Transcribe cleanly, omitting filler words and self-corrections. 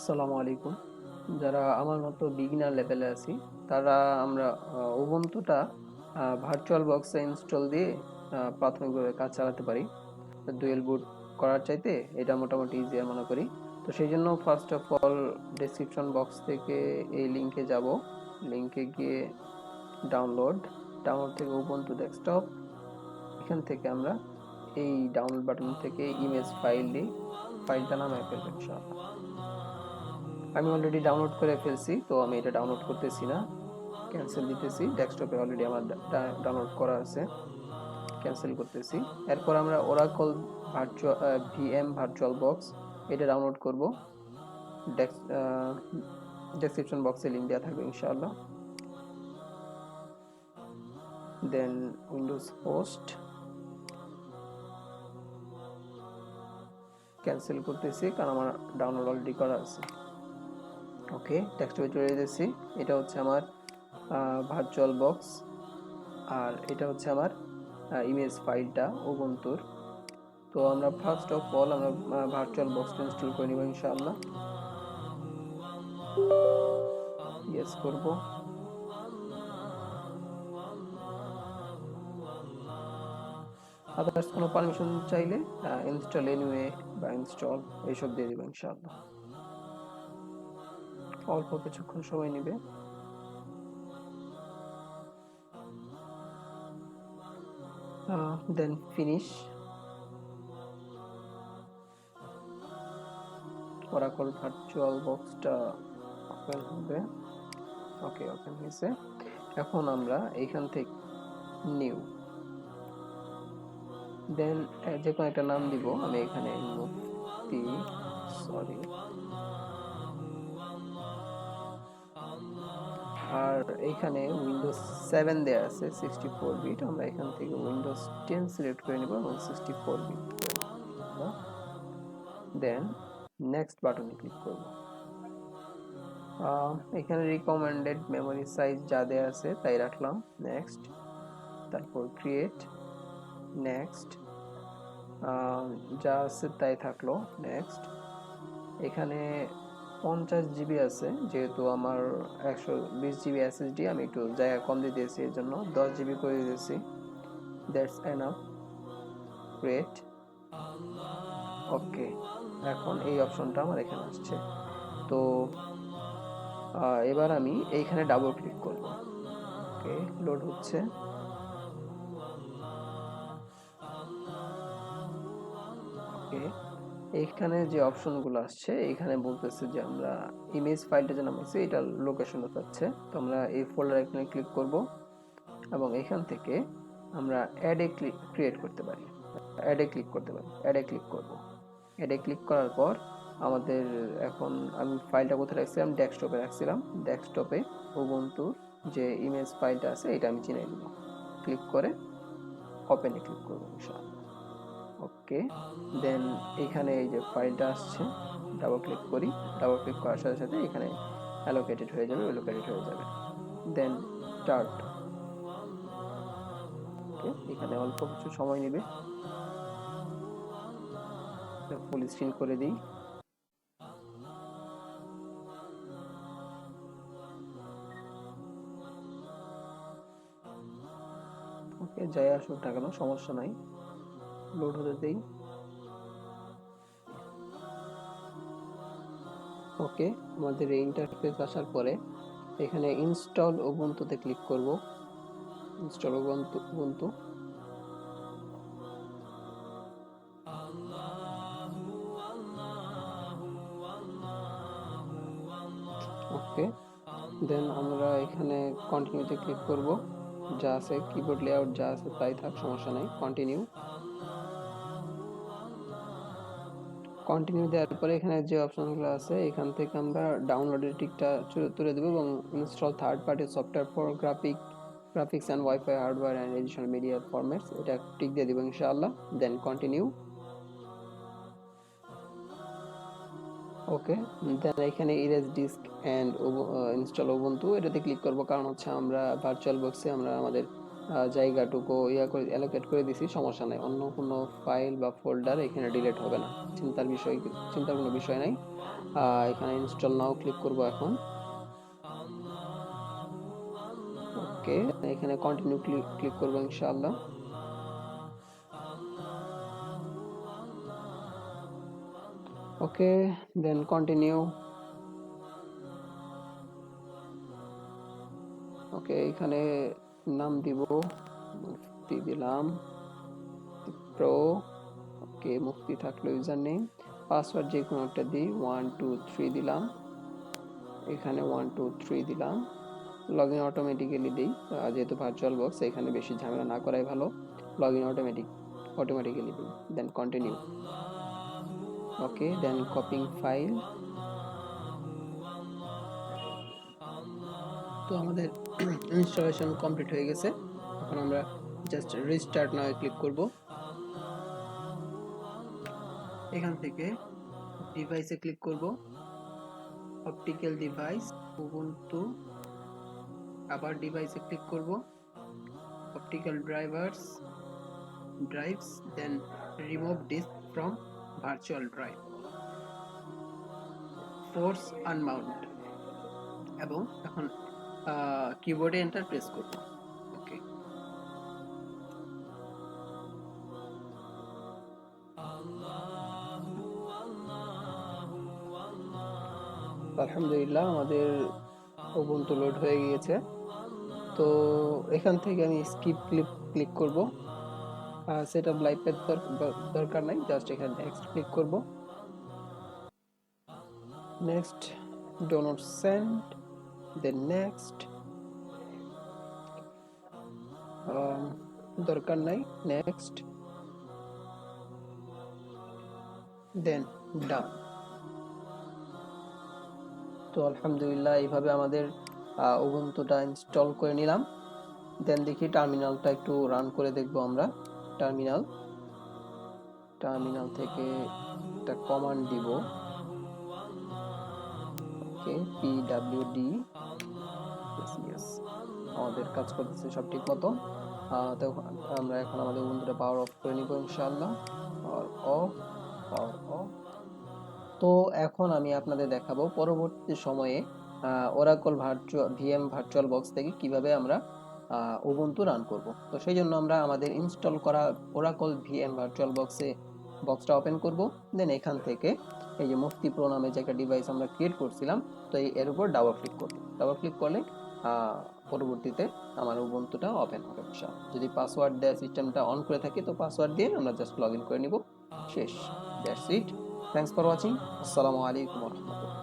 আসসালামু আলাইকুম। যারা আমার মতো বিগিনার লেভেলে আছি তারা আমরা উবুন্টুটা ভার্চুয়াল বক্সে ইনস্টল দিয়ে প্রাথমিকভাবে কাজ চালাতে পারি। ডুয়েল বুট করার চাইতে এটা মোটামুটি ইজিয়ার মনে করি। তো সেই জন্য first of all description box থেকে এই লিঙ্কে যাব। লিঙ্কে গিয়ে ডাউনলোড থেকে উবুন্টু ডেস্কটপ, এখান থেকে আমরা এই ডাউনলোড বাটন থেকে ইমেজ ফাইলটা নামায় ফেলবো ইনশাআল্লাহ। আমি অলরেডি ডাউনলোড করে ফেলছি, তো আমি এটা ডাউনলোড করতেছি না, ক্যান্সেল দিতেছি। ডেস্কটপে অলরেডি আমার ডাউনলোড করা আছে, ক্যান্সেল করতেছি। এরপর আমরা ওরাকল ভার্চুয়াল বক্স এটা ডাউনলোড করব। ডেসক্রিপশন বক্সে লিঙ্ক দেওয়া থাকবে ইনশাআল্লাহ। দেন উইন্ডোজ হোস্ট ক্যান্সেল করতেছি কারণ আমার ডাউনলোড অলরেডি করা আছে। ওকে, ডেস্কটপে চলে যেতেছি। এটা হচ্ছে আমার ভার্চুয়াল বক্স, আর এটা হচ্ছে আমার ইমেজ ফাইলটা উবুন্টুর। তো আমরা ফার্স্ট অফ অল আমরা ভার্চুয়াল বক্সটা ইনস্টল করে নিব ইনশাআল্লাহ। ইয়েস করব। আদার্স কোনো পারমিশন চাইলে ইনস্টল এনিওয়ে বা ইনস্টল এইসব দিয়ে দিব ইনশাআল্লাহ। অল্প কিছুক্ষণ সময় নেবে। Then finish. ওরাকল ভার্চুয়াল বক্সটা ওপেন হবে। ওকে, ওপেন হয়েছে। এখন আমরা এইখান থেকে নিউ, দেন যে কোনো একটা নাম দিব। আমি এখানে মুফতি, সরি, আর এখানে উইন্ডোজ 7 দেয়া আছে 64 বিট। আমরা এখান থেকে উইন্ডোজ 10 সিলেক্ট করে নিব এবং 64 বিট করে নিব। দেন নেক্সট বাটনে ক্লিক করব। এখানে রিকমেন্ডেড মেমোরি সাইজ যা দেয়া আছে তাই রাখলাম, নেক্সট। তারপর ক্রিয়েট, নেক্সট। যা আছে তাই থাকলো, নেক্সট। এখানে 50 জিবি আছে, যেহেতু আমার 120 জিবি এসএসডি, আমি একটু জায়গা কম দিতেছি, এর জন্য 10 জিবি করে দিতেছি। That's enough. ক্রিয়েট। ওকে, এখন এই অপশনটা আমার এখানে আসছে। তো এবার আমি এইখানে ডাবল ক্লিক করব। ওকে, লোড হচ্ছে। ওকে, এইখানে যে অপশনগুলো আসছে এখানে বলতেছে যে আমরা ইমেজ ফাইলটা যে নামাইছি এটার লোকেশনটা চাচ্ছে। তো আমরা এই ফোল্ডার এখানে ক্লিক করব এবং এখান থেকে আমরা অ্যাডে ক্রিয়েট করতে পারি, অ্যাডে ক্লিক করতে পারি। অ্যাডে ক্লিক করব। অ্যাডে ক্লিক করার পর আমাদের এখন আমি ফাইলটা কোথায় রাখছিলাম, ডেস্কটপে রাখছিলাম। ডেস্কটপে উবুন্টুর যে ইমেজ ফাইলটা আছে এটা আমি চিনাই দিব। ক্লিক করে ওপেনে ক্লিক করব ইনশাআল্লাহ। ওকে, দেন এখানে এই যে ফাইলটা আসছে, ডাবল ক্লিক করি। ডাবল ক্লিক করার সাথে সাথে এখানে অ্যালোকেটেড হয়ে যাবে, দেন স্টার্ট। ওকে, এখানে অল্প কিছু সময় নেবে। ফুল স্ক্রিন করে দিই। ওকে, যাই আসুক না কেন সমস্যা নাই, লোড হতে দেই। ওকে, আমাদের এই ইন্টারফেস আসার পরে এখানে ইনস্টল উবুন্টুতে ক্লিক করব। Install Ubuntu. ওকে, দেন আমরা এখানে কন্টিনিউতে ক্লিক করব। যা আছে কিবোর্ড লেআউট যা আছে তাই থাক, সমস্যা নাই। কন্টিনিউ। কন্টিনিউ দেওয়ার পরে এখানে যে অপশনগুলো আছে এখান থেকে আমরা ডাউনলোডের টিকটা তুলে দেবো এবং install third party software for graphics and WiFi hardware and additional media formats, এটা টিক দিয়ে দিব ইনশাআল্লাহ। Then continue. ওকে, দেন এখানে erase disk and install Ubuntu এটাতে ক্লিক করব, কারণ হচ্ছে আমরা ভার্চুয়াল বক্সে আমরা আমাদের জায়গাটুকু করে অ্যালোকেট করে দিছি, সমস্যা নাই। অন্য কোনো ফাইল বা ফোল্ডার এখানে ডিলিট হবে না, চিন্তার কোনো বিষয় নাই। এখানে ইনস্টল নাও ক্লিক করব এখন। ওকে, এখানে কন্টিনিউ ক্লিক করব ইনশাআল্লাহ। ওকে, দেন কন্টিনিউ। ওকে, এখানে নাম দিব, মুফতি দিলাম, প্রো। ওকে, মুফতি থাকলো ইউজার নেম। পাসওয়ার্ড যে কোনো একটা দিই, 123 দিলাম, এখানে 123 দিলাম। লগ ইন অটোমেটিক্যালি দিই, যেহেতু ভার্চুয়াল বক্স এখানে বেশি ঝামেলা না করাই ভালো। লগ ইন অটোমেটিক্যালি দিই, দেন কন্টিনিউ। ওকে, দেন কপিং ফাইল। তো আমাদের ইনস্টলেশন কমপ্লিট হয়ে গেছে। এখন আমরা জাস্ট রিস্টার্ট নাও ক্লিক করব। এখান থেকে ডিভাইসে ক্লিক করব, অপটিক্যাল ডিভাইস, ubuntu। আবার ডিভাইসে ক্লিক করব, optical drives, then remove disk from virtual drive, force unmount, এবং এখন কিবোর্ডে এন্টার প্রেস করব। ওকে, আলহামদুলিল্লাহ আমাদের ubuntu লোড হয়ে গিয়েছে। তো এখান থেকে আমি স্কিপ ক্লিক করব। সেটআপ লাইভ পেজ দরকার নাই, জাস্ট এখানে নেক্সট ক্লিক করব। Next, do not send, then next, দরকার নাই, নেক্সট, দেন ডান। তো আলহামদুলিল্লাহ এইভাবে আমাদের ubuntuটা ইনস্টল করে নিলাম। দেন দেখি টার্মিনালটা একটু রান করে দেখব আমরা। টার্মিনাল থেকে একটা কমান্ড দিব। ওকে, pwd, yes, আমাদের কাজ করতেছে সব ঠিক মতো। তো আমরা এখন আমাদের ubuntuটা পাওয়ার অফ করে নিব ইনশাআল্লাহ। Power of. তো এখন আমি আপনাদের দেখাবো পরবর্তী সময়ে ওরাকল ভার্চুয়াল বক্স থেকে কিভাবে আমরা ubuntu রান করব। তো সেই জন্য আমরা আমাদের ইনস্টল করা ওরাকল ভার্চুয়াল বক্সটা ওপেন করব। দেন এখান থেকে এই যে মুফতি প্রো নামে যে একটা ডিভাইস আমরা ক্রিয়েট করছিলাম, তো এর উপর ডাবল ক্লিক করলে পরবর্তীতে আমার ubuntuটা ওপেন হবে ইনশাআল্লাহ। যদি পাসওয়ার্ড দেওয়া সিস্টেমটা অন করে থাকে তো পাসওয়ার্ড দিয়ে আমরা জাস্ট লগইন করে নিব, শেষ। That's it. Thanks for watching. আসসালামু আলাইকুম ওয়া রাহমাতুল্লাহ।